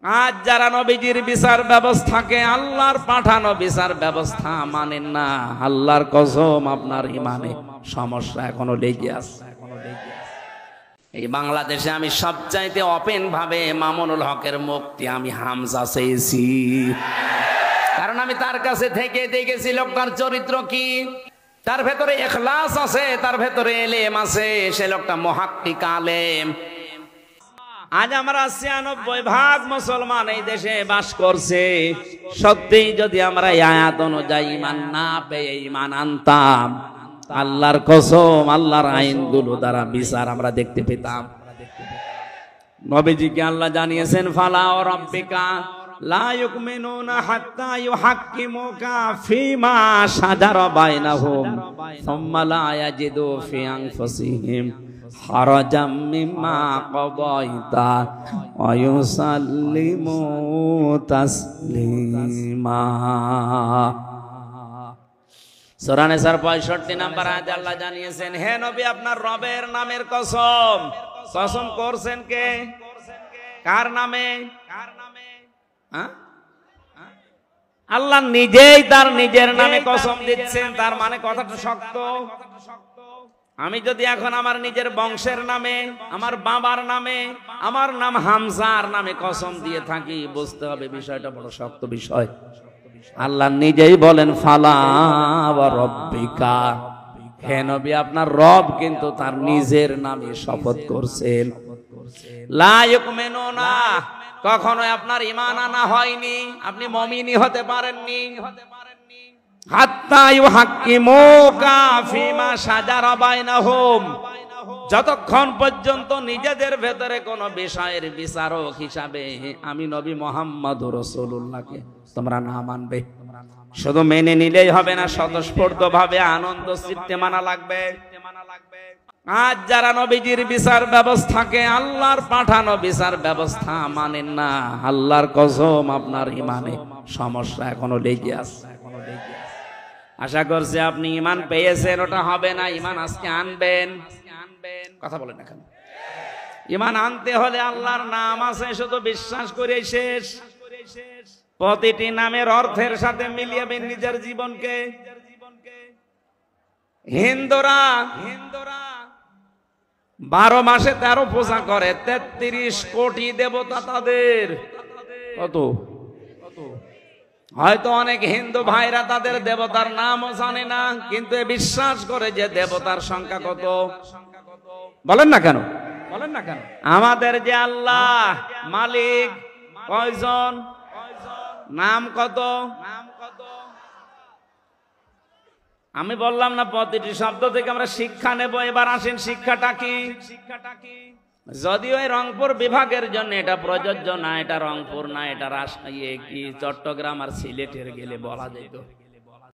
আজ যারা নবীজির বিচার ব্যবস্থাকে আল্লাহর পাঠানো বিচার ব্যবস্থা মানেন না, আল্লাহর কসম আপনার ইমানে সমস্যা এখনো লেগে আছে। এই বাংলাদেশে আমি সবচাইতে ওপেন ভাবে মামুনুল হকের মুক্তি আমি হামজা চেয়েছি, কারণ আমি তার কাছে থেকে দেখেছি লোকটার চরিত্র কি, তার ভেতরে ইখলাস আছে, তার ভেতরে এলেম আছে, সে লোকটা মুহাক্কিক আলেম। আজ আমরা ৯৬% মুসলমান এই দেশে বাস করছে। সত্যি যদি আমরা আয়াত অনুযায়ী ঈমান না পেয়ে ঈমান আনতাম, আল্লাহর কসম আল্লাহর আইনগুলো দ্বারা বিচার আমরা দেখতে পেতাম। নবীজিকে আল্লাহ জানিয়েছেন, ফালা ওয়া রাব্বিকা লা ইউমিনুনা হাত্তা ইউহাক্কিমুকা ফীমা শাজারা বাইনাহুম সুম্মা লা ইয়াজিদু ফি আনফুসিহিম হারাজাম মিম্মা কাদাইতা ওয়া ইউসাল্লিমু তাসলিমা। সূরা নিসার 65 নম্বর আয়াতে আল্লাহ জানিয়েছেন, হে নবী আপনার রবের নামের কসম। কসম করছেন কে? কার নামে? আল্লাহ নিজেই তার নিজের নামে কসম দিচ্ছেন। তার মানে কথাটা শক্ত। আমি যদি এখন আমার নিজের বংশের নামে, আমার বাবার নামে, আমার নাম হামজার নামে কসম দিয়ে থাকি, বুঝতে হবে বিষয়টা বড় শক্ত বিষয়। আল্লাহ নিজেই বলেন, ফালা ওয়া রাব্বিকা, হে নবী আপনার রব কিন্তু তার নিজের নামে শপথ করছেন। লা ইউমিনুনা, কখনো আপনার ঈমান আনা হয়নি, আপনি মুমিনই হতে পারেননি। হাত্তা ইউহাক্কিমুকা ফীমা শাজারা বাইনাহুম, যতক্ষণ পর্যন্ত নিজেদের ভেতরে কোন বিষয়ের বিচারক হিসাবে আমি নবী মুহাম্মদুর রাসূলুল্লাহকে তোমরা না মানবে। শুধু মেনে নিলেই হবে না, স্বতঃস্ফূর্তভাবে আনন্দ চিত্তে মানা লাগবে। আজ যারা নবীজির বিচার ব্যবস্থাকে আল্লাহর পাঠানো বিচার ব্যবস্থা মানেন না, আল্লাহর কসম আপনার ইমানে সমস্যা এখনো লেগে আছে। আশা করছি আপনি ঈমান পেয়েছেন, ওটা হবে না। ঈমান আজকে আনবেন। কথা বলেন না কেন? ঈমান আনতে হলে আল্লাহর নাম আছে, শুধু বিশ্বাস করে শেষ। প্রতিটি নামের অর্থের সাথে মিলিয়েবেন নিজের জীবনকে। হিন্দুরা 12 মাসে 13 পূজা করে, 33 কোটি দেবতা তাদের। কত? হয়তো অনেক হিন্দু ভাইরা তাদের দেবতার নামও জানে না, কিন্তু বিশ্বাস করে যে দেবতার সংখ্যা কত। বলেন না কেন? বলেন না কেন? আমাদের যে আল্লাহ মালিক কয়জন? নাম কত? আমি বললাম না প্রতিটি শব্দ থেকে আমরা শিক্ষা নেব। এবার আসেন শিক্ষাটা কি। যদিও এই রংপুর বিভাগের জন্য এটা প্রযোজ্য না, এটা রংপুর না, এটা কি চট্টগ্রাম আর সিলেটের গেলে বলা যেত।